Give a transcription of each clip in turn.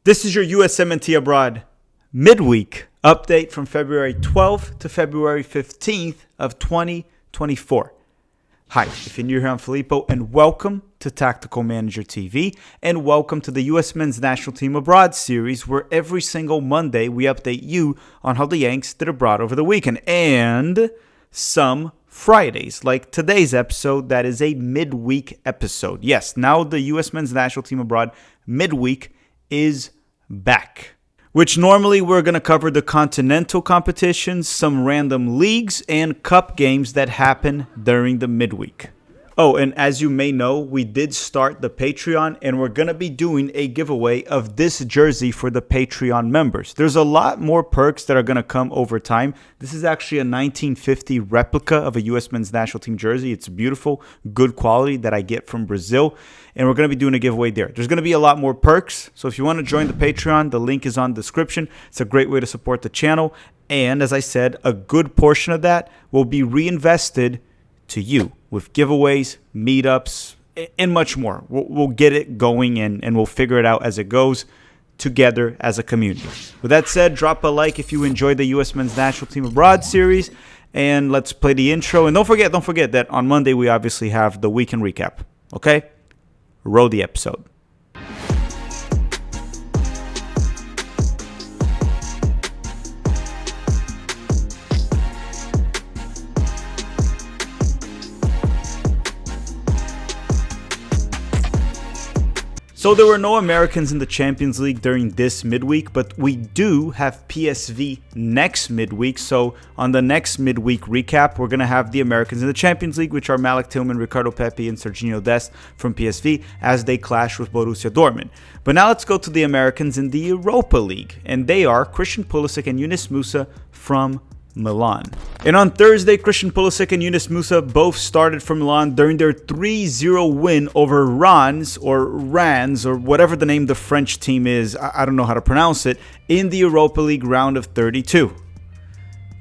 This is your USMNT Abroad midweek update from February 12th to February 15th of 2024. Hi, if you're new here, I'm Filippo, and welcome to Tactical Manager TV, and welcome to the US Men's National Team Abroad series, where every single Monday we update you on how the Yanks did abroad over the weekend, and some Fridays, like today's episode, that is a midweek episode. Yes, now the US Men's National Team Abroad midweek is back, which normally we're going to cover the continental competitions, some random leagues, and cup games that happen during the midweek. Oh, and as you may know, we did start the Patreon, and we're going to be doing a giveaway of this jersey for the Patreon members. There's a lot more perks that are going to come over time. This is actually a 1950 replica of a US Men's National Team jersey. It's beautiful, good quality that I get from Brazil, and we're going to be doing a giveaway there. There's going to be a lot more perks, so if you want to join the Patreon, the link is on the description. It's a great way to support the channel, and as I said, a good portion of that will be reinvested to you with giveaways, meetups, and much more. We'll get it going and we'll figure it out as it goes together as a community. With that said, drop a like if you enjoyed the US Men's National Team Abroad series, and let's play the intro. And don't forget that on Monday we obviously have the weekend recap. Okay? Roll the episode. So there were no Americans in the Champions League during this midweek, but we do have PSV next midweek. So on the next midweek recap, we're going to have the Americans in the Champions League, which are Malik Tillman, Ricardo Pepi, and Sergio Dest from PSV as they clash with Borussia Dortmund. But now let's go to the Americans in the Europa League, and they are Christian Pulisic and Yunus Musah from Milan. And on Thursday, Christian Pulisic and Yunus Musah both started for Milan during their 3-0 win over Rennes, or whatever the name the French team is, I don't know how to pronounce it, in the Europa League round of 32.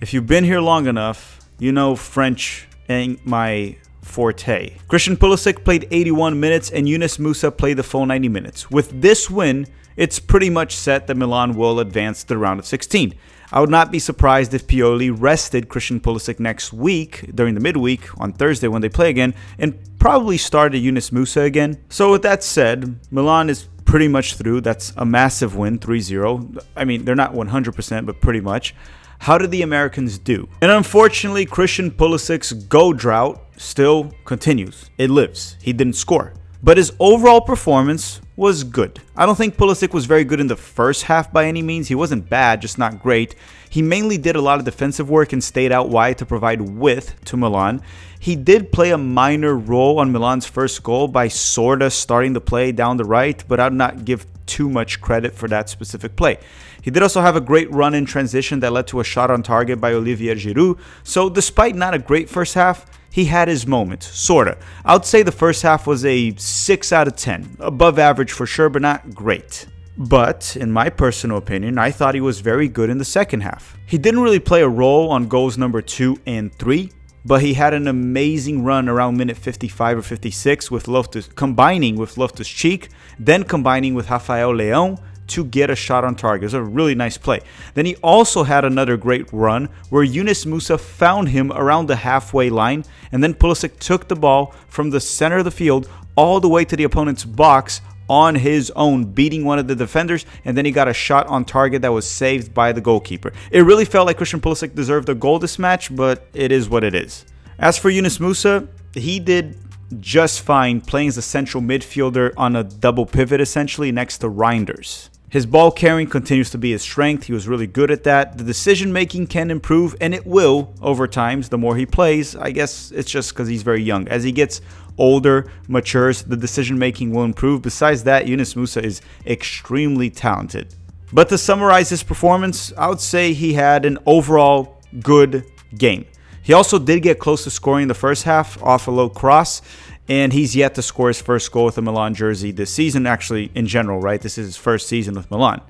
If you've been here long enough, you know French ain't my forte. Christian Pulisic played 81 minutes and Yunus Musah played the full 90 minutes. With this win, it's pretty much set that Milan will advance to the round of 16. I would not be surprised if Pioli rested Christian Pulisic next week during the midweek on Thursday when they play again, and probably started Yunus Musah again. So with that said, Milan is pretty much through. That's a massive win, 3-0. I mean, they're not 100%, but pretty much. How did the Americans do? And unfortunately, Christian Pulisic's goal drought still continues. It lives. He didn't score. But his overall performance was good. I don't think Pulisic was very good in the first half by any means. He wasn't bad, just not great. He mainly did a lot of defensive work and stayed out wide to provide width to Milan. He did play a minor role on Milan's first goal by sorta starting the play down the right, but I'd not give too much credit for that specific play. He did also have a great run in transition that led to a shot on target by Olivier Giroud. So despite not a great first half, he had his moments, sorta. I would say the first half was a 6 out of 10. Above average for sure, but not great. But, in my personal opinion, I thought he was very good in the second half. He didn't really play a role on goals number 2 and 3, but he had an amazing run around minute 55 or 56 with combining with Loftus-Cheek, then combining with Rafael Leão, to get a shot on target. It was a really nice play. Then he also had another great run where Yunus Musah found him around the halfway line, and then Pulisic took the ball from the center of the field all the way to the opponent's box on his own, beating one of the defenders, and then he got a shot on target that was saved by the goalkeeper. It really felt like Christian Pulisic deserved a goal this match, but it is what it is. As for Yunus Musah, he did just fine playing as a central midfielder on a double pivot essentially next to Reinders. His ball carrying continues to be his strength. He was really good at that. The decision making can improve, and it will over time the more he plays. I guess it's just because he's very young. As he gets older, matures, the decision making will improve. Besides that, Yunus Musah is extremely talented. But to summarize his performance, I would say he had an overall good game. He also did get close to scoring the first half off a low cross, and he's yet to score his first goal with the Milan jersey this season, actually in general, right? This is his first season with Milan.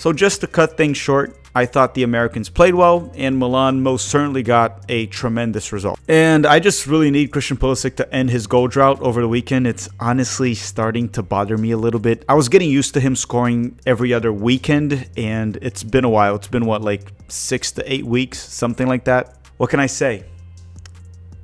So just to cut things short, I thought the Americans played well, and Milan most certainly got a tremendous result. And I just really need Christian Pulisic to end his goal drought over the weekend. It's honestly starting to bother me a little bit. I was getting used to him scoring every other weekend, and it's been a while. It's been, what, like 6 to 8 weeks, something like that. What can I say?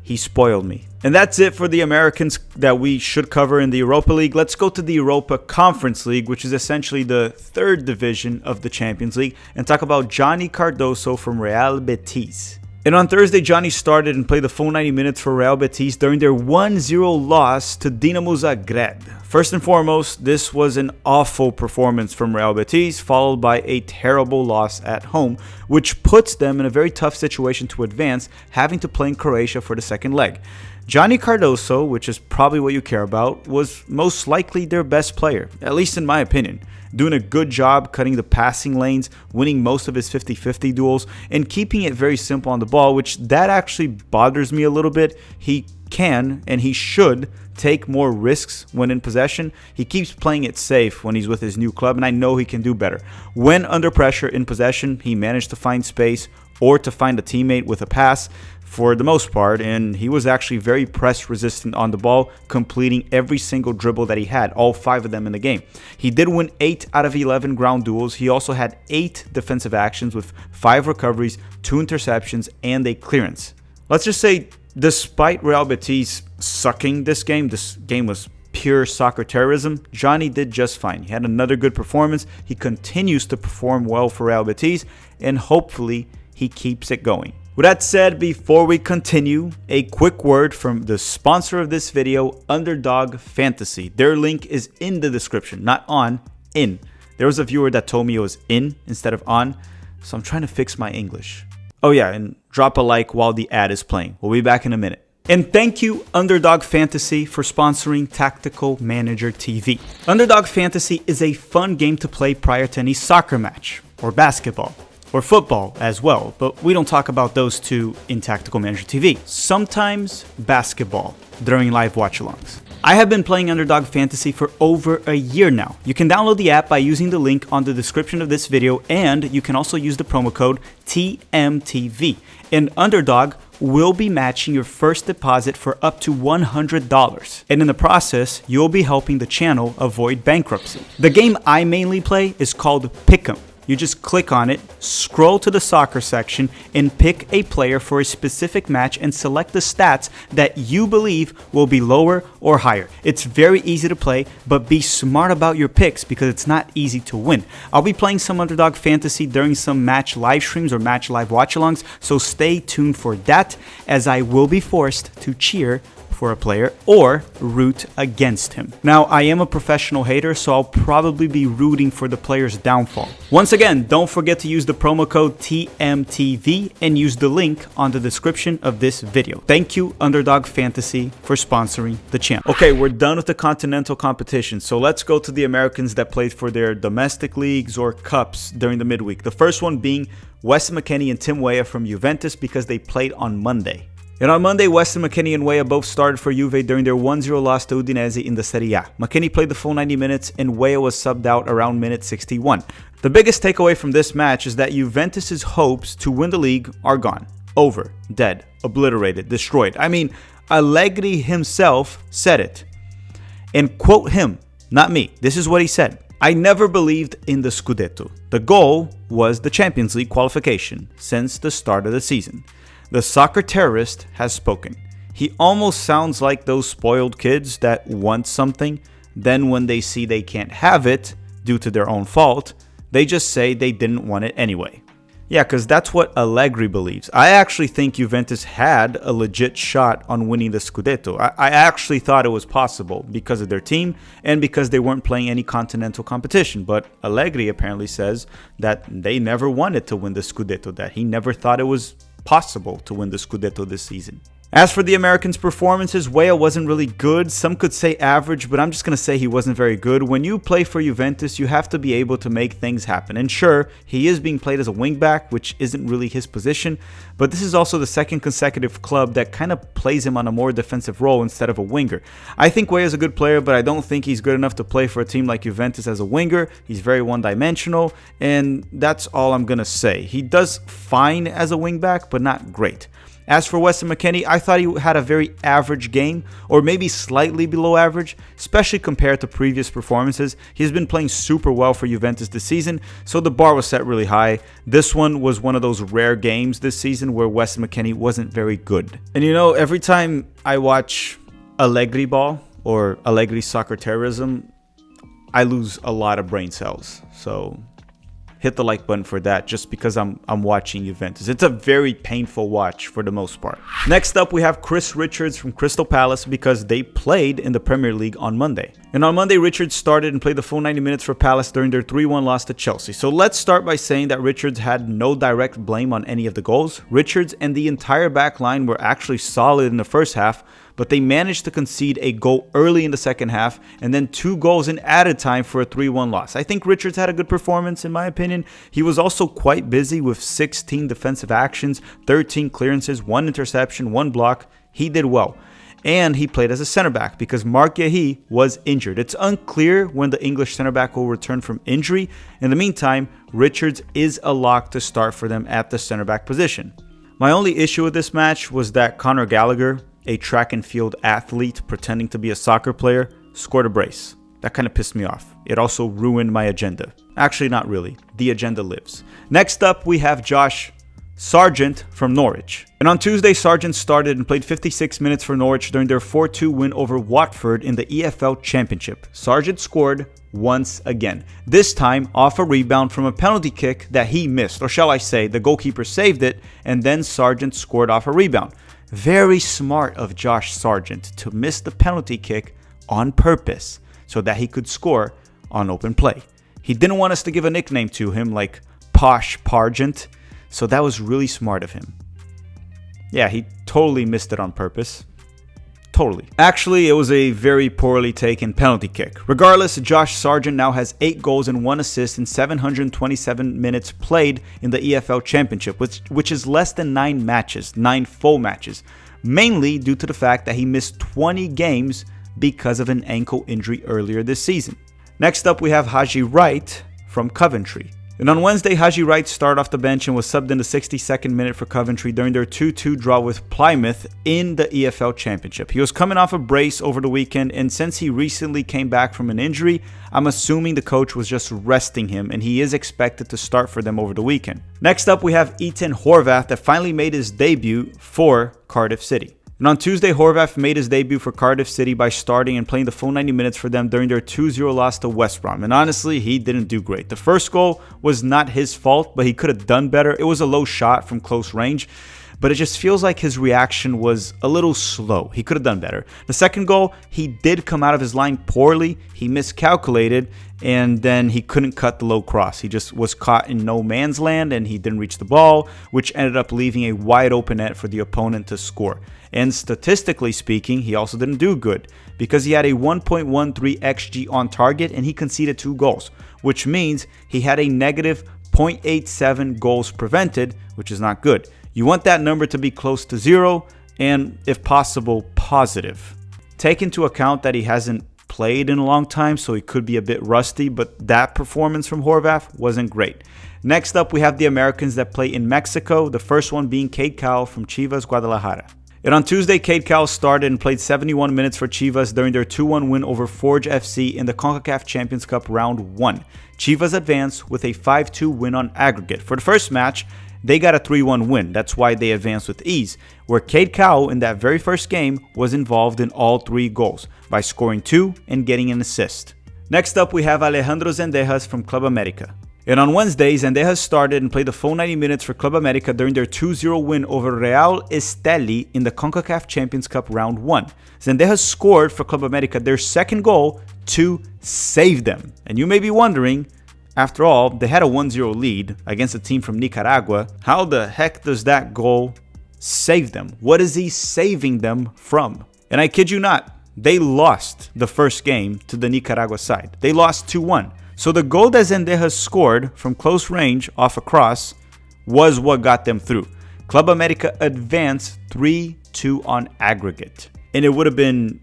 He spoiled me. And that's it for the Americans that we should cover in the Europa League. Let's go to the Europa Conference League, which is essentially the third division of the Champions League, and talk about Johnny Cardoso from Real Betis. And on Thursday, Johnny started and played the full 90 minutes for Real Betis during their 1-0 loss to Dinamo Zagreb. First and foremost, this was an awful performance from Real Betis, followed by a terrible loss at home, which puts them in a very tough situation to advance, having to play in Croatia for the second leg. Johnny Cardoso, which is probably what you care about, was most likely their best player, at least in my opinion. Doing a good job cutting the passing lanes, winning most of his 50-50 duels, and keeping it very simple on the ball, which that actually bothers me a little bit. He can and he should take more risks when in possession. He keeps playing it safe when he's with his new club, and I know he can do better. When under pressure in possession, he managed to find space or to find a teammate with a pass for the most part, and he was actually very press resistant on the ball, completing every single dribble that he had, all 5 of them in the game. He did win 8 out of 11 ground duels. He also had 8 defensive actions with 5 recoveries, 2 interceptions, and a clearance. Let's just say, despite Real Betis sucking this game was pure soccer terrorism, Johnny did just fine. He had another good performance. He continues to perform well for Real Betis, and hopefully he keeps it going. With that said, before we continue, a quick word from the sponsor of this video, Underdog Fantasy. Their link is in the description, not on, in. There was a viewer that told me it was in instead of on, so I'm trying to fix my English. Oh yeah, and drop a like while the ad is playing. We'll be back in a minute. And thank you, Underdog Fantasy, for sponsoring Tactical Manager TV. Underdog Fantasy is a fun game to play prior to any soccer match, or basketball, or football as well, but we don't talk about those two in Tactical Manager TV. Sometimes basketball during live watch-alongs. I have been playing Underdog Fantasy for over a year now. You can download the app by using the link on the description of this video, and you can also use the promo code TMTV. And Underdog will be matching your first deposit for up to $100. And in the process, you'll be helping the channel avoid bankruptcy. The game I mainly play is called Pick'em. You just click on it, scroll to the soccer section, and pick a player for a specific match and select the stats that you believe will be lower or higher. It's very easy to play, but be smart about your picks because it's not easy to win. I'll be playing some Underdog Fantasy during some match live streams or match live watch-alongs, so stay tuned for that, as I will be forced to cheer for a player or root against him. Now, I am a professional hater, so I'll probably be rooting for the player's downfall. Once again, don't forget to use the promo code TMTV and use the link on the description of this video. Thank you, Underdog Fantasy, for sponsoring the channel. Okay, we're done with the continental competition, so let's go to the Americans that played for their domestic leagues or cups during the midweek. The first one being Weston Mckennie and Tim Weah from Juventus, because they played on Monday. And on Monday, Weston Mckennie and Weah both started for Juve during their 1-0 loss to Udinese in the Serie A. Mckennie played the full 90 minutes and Weah was subbed out around minute 61. The biggest takeaway from this match is that Juventus' hopes to win the league are gone. Over, dead, obliterated, destroyed. I mean, Allegri himself said it. And quote him, not me. This is what he said. I never believed in the Scudetto. The goal was the Champions League qualification since the start of the season. The soccer terrorist has spoken. He almost sounds like those spoiled kids that want something, then when they see they can't have it due to their own fault, they just say they didn't want it anyway. Yeah, because that's what Allegri believes. I actually think Juventus had a legit shot on winning the Scudetto. I actually thought it was possible because of their team and because they weren't playing any continental competition. But Allegri apparently says that they never wanted to win the Scudetto, that he never thought it was possible to win the Scudetto this season. As for the Americans' performances, Weah wasn't really good. Some could say average, but I'm just going to say he wasn't very good. When you play for Juventus, you have to be able to make things happen. And sure, he is being played as a wingback, which isn't really his position, but this is also the second consecutive club that kind of plays him on a more defensive role instead of a winger. I think Weah is a good player, but I don't think he's good enough to play for a team like Juventus as a winger. He's very one-dimensional, and that's all I'm going to say. He does fine as a wingback, but not great. As for Weston Mckennie, I thought he had a very average game, or maybe slightly below average, especially compared to previous performances. He's been playing super well for Juventus this season, so the bar was set really high. This one was one of those rare games this season where Weston Mckennie wasn't very good. And you know, every time I watch Allegri ball, or Allegri soccer terrorism, I lose a lot of brain cells. So hit the like button for that, just because I'm watching Juventus. It's a very painful watch for the most part. Next up, we have Chris Richards from Crystal Palace because they played in the Premier League on Monday. And on Monday, Richards started and played the full 90 minutes for Palace during their 3-1 loss to Chelsea. So let's start by saying that Richards had no direct blame on any of the goals. Richards and the entire back line were actually solid in the first half, but they managed to concede a goal early in the second half and then 2 goals in added time for a 3-1 loss. I think Richards had a good performance in my opinion. He was also quite busy with 16 defensive actions, 13 clearances, 1 interception, 1 block. He did well. And he played as a center back because Marc Guéhi was injured. It's unclear when the English center back will return from injury. In the meantime, Richards is a lock to start for them at the center back position. My only issue with this match was that Conor Gallagher, a track and field athlete pretending to be a soccer player, scored a brace. That kind of pissed me off. It also ruined my agenda. Actually, not really. The agenda lives. Next up, we have Josh Sargent from Norwich. And on Tuesday, Sargent started and played 56 minutes for Norwich during their 4-2 win over Watford in the EFL Championship. Sargent scored once again, this time off a rebound from a penalty kick that he missed, or shall I say, the goalkeeper saved it, and then Sargent scored off a rebound. Very smart of Josh Sargent to miss the penalty kick on purpose so that he could score on open play. He didn't want us to give a nickname to him like Posh Pargent, so that was really smart of him. Yeah, he totally missed it on purpose. Totally. Actually, it was a very poorly taken penalty kick. Regardless, Josh Sargent now has 8 goals and 1 assist in 727 minutes played in the EFL Championship, which is less than 9 full matches, mainly due to the fact that he missed 20 games because of an ankle injury earlier this season. Next up, we have Haji Wright from Coventry. And on Wednesday, Haji Wright started off the bench and was subbed in the 62nd minute for Coventry during their 2-2 draw with Plymouth in the EFL Championship. He was coming off a brace over the weekend, and since he recently came back from an injury, I'm assuming the coach was just resting him, and he is expected to start for them over the weekend. Next up, we have Ethan Horvath that finally made his debut for Cardiff City. And on Tuesday, Horvath made his debut for Cardiff City by starting and playing the full 90 minutes for them during their 2-0 loss to West Brom. And honestly, he didn't do great. The first goal was not his fault, but he could have done better. It was a low shot from close range, but it just feels like his reaction was a little slow. He could have done better. The second goal, he did come out of his line poorly. He miscalculated, and then he couldn't cut the low cross. He just was caught in no man's land, and he didn't reach the ball, which ended up leaving a wide open net for the opponent to score. And statistically speaking, he also didn't do good because he had a 1.13 XG on target and he conceded 2 goals, which means he had a negative 0.87 goals prevented, which is not good. You want that number to be close to 0 and, if possible, positive. Take into account that he hasn't played in a long time, so he could be a bit rusty, but that performance from Horvath wasn't great. Next up, we have the Americans that play in Mexico, the first one being Cade Cowell from Chivas Guadalajara. And on Tuesday, Cade Cowell started and played 71 minutes for Chivas during their 2-1 win over Forge FC in the CONCACAF Champions Cup Round 1. Chivas advanced with a 5-2 win on aggregate. For the first match, they got a 3-1 win. That's why they advanced with ease, where Cade Cowell in that very first game was involved in all 3 goals by scoring 2 and getting an assist. Next up, we have Alejandro Zendejas from Club America. And on Wednesday, Zendejas started and played the full 90 minutes for Club America during their 2-0 win over Real Esteli in the CONCACAF Champions Cup Round 1. Zendejas scored for Club America their second goal to save them. And you may be wondering, after all, they had a 1-0 lead against a team from Nicaragua. How the heck does that goal save them? What is he saving them from? And I kid you not, they lost the first game to the Nicaragua side. They lost 2-1. So the goal that Zendejas scored from close range off a cross was what got them through. Club America advanced 3-2 on aggregate. And it would have been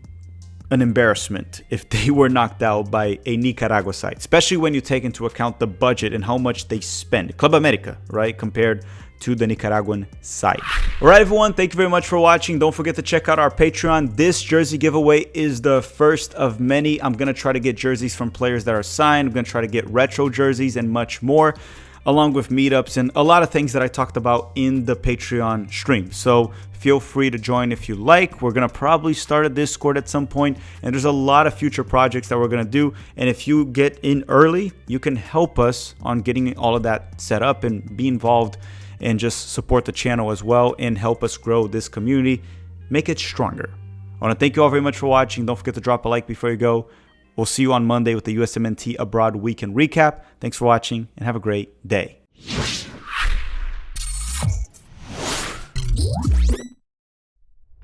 an embarrassment if they were knocked out by a Nicaragua side, especially when you take into account the budget and how much they spend. Club America, right, compared to the Nicaraguan side. All right, everyone, thank you very much for watching. Don't forget to check out our Patreon. This jersey giveaway is the first of many. I'm going to try to get jerseys from players that are signed. I'm going to try to get retro jerseys and much more, along with meetups and a lot of things that I talked about in the Patreon stream. So feel free to join if you like. We're going to probably start a Discord at some point, and there's a lot of future projects that we're going to do. And if you get in early, you can help us on getting all of that set up and be involved and just support the channel as well and help us grow this community, make it stronger. I want to thank you all very much for watching. Don't forget to drop a like before you go. We'll see you on Monday with the USMNT Abroad Weekend Recap. Thanks for watching and have a great day.